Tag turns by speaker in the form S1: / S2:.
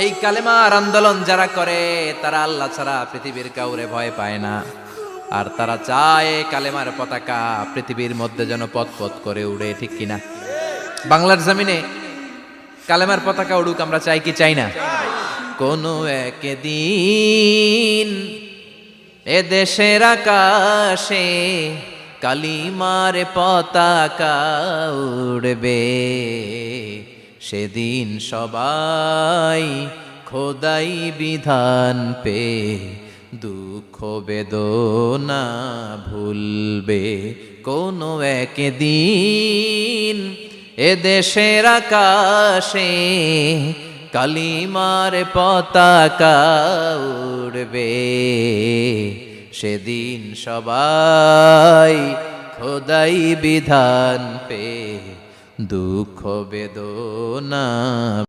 S1: এই কালেমার আন্দোলন যারা করে তারা আল্লাহ ছাড়া পৃথিবীর কাউরে ভয় পায় না, আর তারা চায় কালেমার পতাকা পৃথিবীর মধ্যে যেন পথ পথ করে উড়ে, ঠিক কিনা? বাংলার জমিনে কালেমার পতাকা উড়ুক, আমরা চাই কি চাই না? কোনো একদিন এ দেশের আকাশে কালিমার পতাকা উড়বে, সেদিন সবাই খোদাই বিধান পে দুঃখ বেদনা ভুলবে। কোনো একদিন এ দেশের আকাশে কালিমার পতাকা উড়বে, সেদিন সবাই খোদাই বিধান পে দুঃখ বেদনা